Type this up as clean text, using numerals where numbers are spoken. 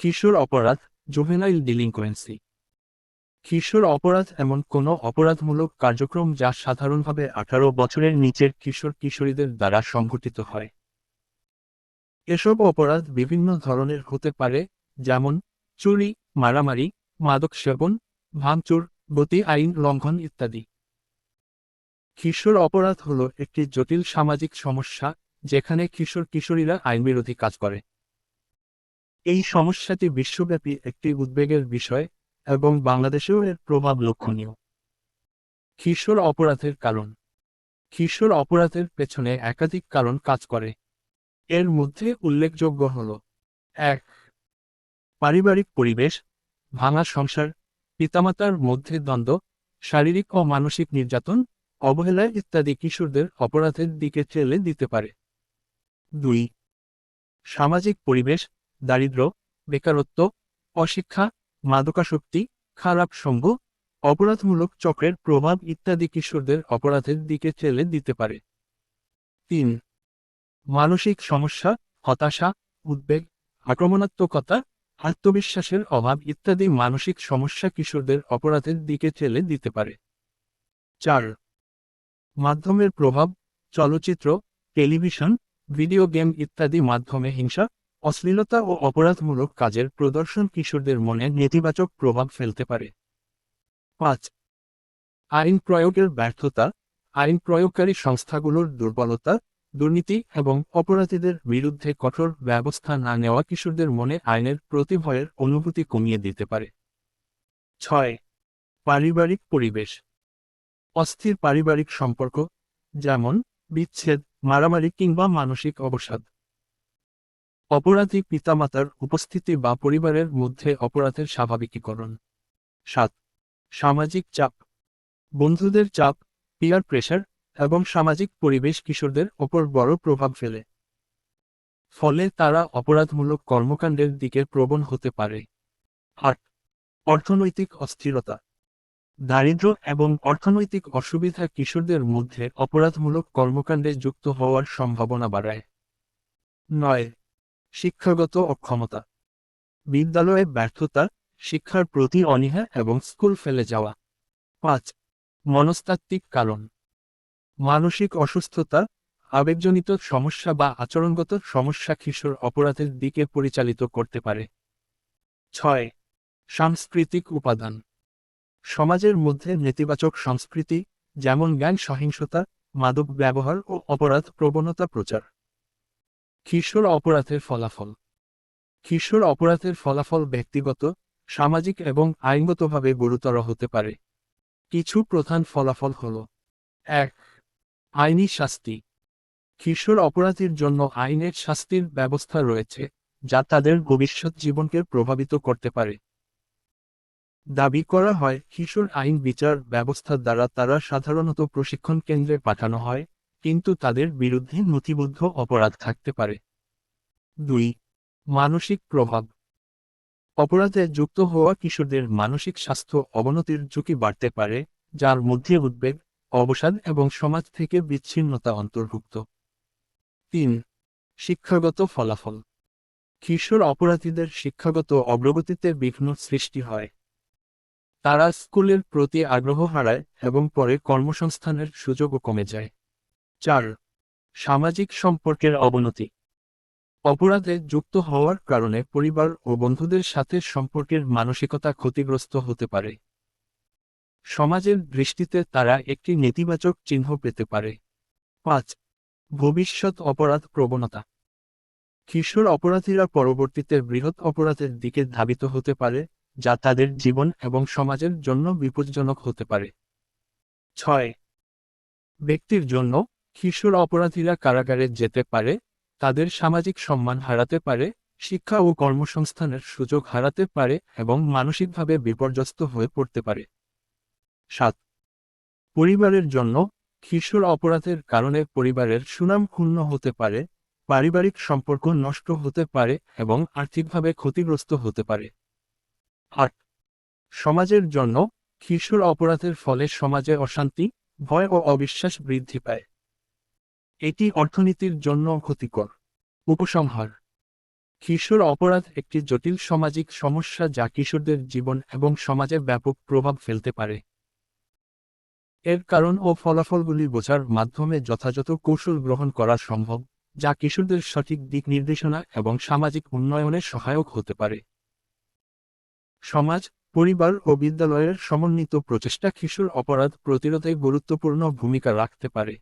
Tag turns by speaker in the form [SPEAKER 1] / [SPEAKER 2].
[SPEAKER 1] কিশোর অপরাধ, জুভেনাইল ডিলিনকোয়েন্সি। কিশোর অপরাধ এমন কোনো অপরাধমূলক কার্যক্রম যা সাধারণভাবে 18 বছরের নিচের কিশোর কিশোরীদের দ্বারা সংঘটিত হয়। এসব অপরাধ বিভিন্ন ধরনের হতে পারে, যেমন চুরি, মারামারি, মাদক সেবন, ভাঙচুর, গতি আইন লঙ্ঘন ইত্যাদি। কিশোর অপরাধ হল একটি জটিল সামাজিক সমস্যা যেখানে কিশোর কিশোরীরা আইনবিরোধী কাজ করে। এই সমস্যাটি বিশ্বব্যাপী একটি উদ্বেগের বিষয় এবং বাংলাদেশেও এর প্রভাব লক্ষণীয়। কিশোর অপরাধের কারণ। কিশোর অপরাধের পেছনে একাধিক কারণ কাজ করে। এর মধ্যে উল্লেখযোগ্য হল: ১. পারিবারিক পরিবেশ, ভাঙা সংসার, পিতামাতার মধ্যে দ্বন্দ্ব, শারীরিক ও মানসিক নির্যাতন, অবহেলা ইত্যাদি কিশোরদের অপরাধের দিকে ঠেলে দিতে পারে। ২. সামাজিক পরিবেশ, দারিদ্র্য, বেকারত্ব, অশিক্ষা, মাদকাসক্তি, খারাপ সঙ্গ, অপরাধমূলক চক্রের প্রভাব ইত্যাদি কিশোরদের অপরাধের দিকে ঠেলে দিতে পারে। ৩. মানসিক সমস্যা, হতাশা, উদ্বেগ, আক্রমণাত্মকতা, আত্মবিশ্বাসের অভাব ইত্যাদি মানসিক সমস্যা কিশোরদের অপরাধের দিকে ঠেলে দিতে পারে। ৪. মাধ্যমের প্রভাব, চলচ্চিত্র, টেলিভিশন, ভিডিও গেম ইত্যাদি মাধ্যমে হিংসা, অশ্লীলতা ও অপরাধমূলক কাজের প্রদর্শন কিশোরদের মনে নেতিবাচক প্রভাব ফেলতে পারে। ৫. আইন প্রয়োগের ব্যর্থতা, আইন প্রয়োগকারী সংস্থাগুলোর দুর্বলতা, দুর্নীতি এবং অপরাধীদের বিরুদ্ধে কঠোর ব্যবস্থা না নেওয়া কিশোরদের মনে আইনের প্রতি ভয়ের অনুভূতি কমিয়ে দিতে পারে। ৬. পারিবারিক পরিবেশ। অস্থির পারিবারিক সম্পর্ক, যেমন বিচ্ছেদ, মারামারি কিংবা মানসিক অবসাদ। অপরাধী পিতামাতার উপস্থিতি বা পরিবারের মধ্যে অপরাধের স্বাভাবিকীকরণ। ৭. সামাজিক চাপ। বন্ধুদের চাপ, পিয়ার প্রেশার এবং সামাজিক পরিবেশ কিশোরদের ওপর বড় প্রভাব ফেলে। ফলে তারা অপরাধমূলক কর্মকাণ্ডের দিকে প্রবণ হতে পারে। ৮. অর্থনৈতিক অস্থিরতা। দারিদ্র্য এবং অর্থনৈতিক অসুবিধা কিশোরদের মধ্যে অপরাধমূলক কর্মকাণ্ডে যুক্ত হওয়ার সম্ভাবনা বাড়ায়। ৯. শিক্ষাগত অক্ষমতা। বিদ্যালয়ে ব্যর্থতা, শিক্ষার প্রতি অনীহা এবং স্কুল ফেলে যাওয়া। ৫. মনস্তাত্ত্বিক কারণ। মানসিক অসুস্থতা, আবেগজনিত সমস্যা বা আচরণগত সমস্যা কিশোর অপরাধের দিকে পরিচালিত করতে পারে। ৬. সাংস্কৃতিক উপাদান। সমাজের মধ্যে নেতিবাচক সংস্কৃতি, যেমন গ্যাং সহিংসতা, মাদক ব্যবহার ও অপরাধ প্রবণতা প্রচার। কিশোর অপরাধের ফলাফল। কিশোর অপরাধের ফলাফল ব্যক্তিগত, সামাজিক এবং আইনগতভাবে গুরুতর হতে পারে। কিছু প্রধান ফলাফল হল: ১. আইনি শাস্তি। কিশোর অপরাধীর জন্য আইনের শাস্তির ব্যবস্থা রয়েছে, যা তাদের ভবিষ্যৎ জীবনকে প্রভাবিত করতে পারে। দাবি করা হয় কিশোর আইন বিচার ব্যবস্থা দ্বারা তারা সাধারণত প্রশিক্ষণ কেন্দ্রে পাঠানো হয়, কিন্তু তাদের বিরুদ্ধে নথিবদ্ধ অপরাধ থাকতে পারে। ২. মানসিক প্রভাব। অপরাধে যুক্ত হওয়া কিশোরদের মানসিক স্বাস্থ্য অবনতির ঝুঁকি বাড়তে পারে, যার মধ্যে উদ্বেগ, অবসাদ এবং সমাজ থেকে বিচ্ছিন্নতা অন্তর্ভুক্ত। ৩. শিক্ষাগত ফলাফল। কিশোর অপরাধীদের শিক্ষাগত অগ্রগতিতে বিঘ্ন সৃষ্টি হয়। তারা স্কুলের প্রতি আগ্রহ হারায় এবং পরে কর্মসংস্থানের সুযোগও কমে যায়। ৪. সামাজিক সম্পর্কের অবনতি। অপরাধে যুক্ত হওয়ার কারণে পরিবার ও বন্ধুদের সাথে সম্পর্কের মানসিকতা ক্ষতিগ্রস্ত হতে পারে। সমাজের দৃষ্টিতে তারা একটি নেতিবাচক চিহ্ন পেতে পারে। ৫. ভবিষ্যৎ অপরাধ প্রবণতা। কিশোর অপরাধীরা পরবর্তীতে বৃহৎ অপরাধের দিকে ধাবিত হতে পারে, যা তাদের জীবন এবং সমাজের জন্য বিপজ্জনক হতে পারে। ৬. ব্যক্তির জন্য, কিশোর অপরাধীরা কারাগারে যেতে পারে, তাদের সামাজিক সম্মান হারাতে পারে, শিক্ষা ও কর্মসংস্থানের সুযোগ হারাতে পারে এবং মানসিকভাবে বিপর্যস্ত হয়ে পড়তে পারে। ৭. পরিবারের জন্য, কিশোর অপরাধের কারণে পরিবারের সুনাম ক্ষুণ্ণ হতে পারে, পারিবারিক সম্পর্ক নষ্ট হতে পারে এবং আর্থিকভাবে ক্ষতিগ্রস্ত হতে পারে। ৮. সমাজের জন্য, কিশোর অপরাধের ফলে সমাজে অশান্তি, ভয় ও অবিশ্বাস বৃদ্ধি পায়। এটি অর্থনীতির জন্য ক্ষতিকর। উপসংহার। কিশোর অপরাধ একটি জটিল সামাজিক সমস্যা যা কিশোরদের জীবন এবং সমাজে ব্যাপক প্রভাব ফেলতে পারে। এর কারণ ও ফলাফলগুলি বোঝার মাধ্যমে যথাযথ কৌশল গ্রহণ করা সম্ভব, যা কিশোরদের সঠিক দিক নির্দেশনা এবং সামাজিক উন্নয়নে সহায়ক হতে পারে। সমাজ, পরিবার ও বিদ্যালয়ের সমন্বিত প্রচেষ্টা কিশোর অপরাধ প্রতিরোধে গুরুত্বপূর্ণ ভূমিকা রাখতে পারে।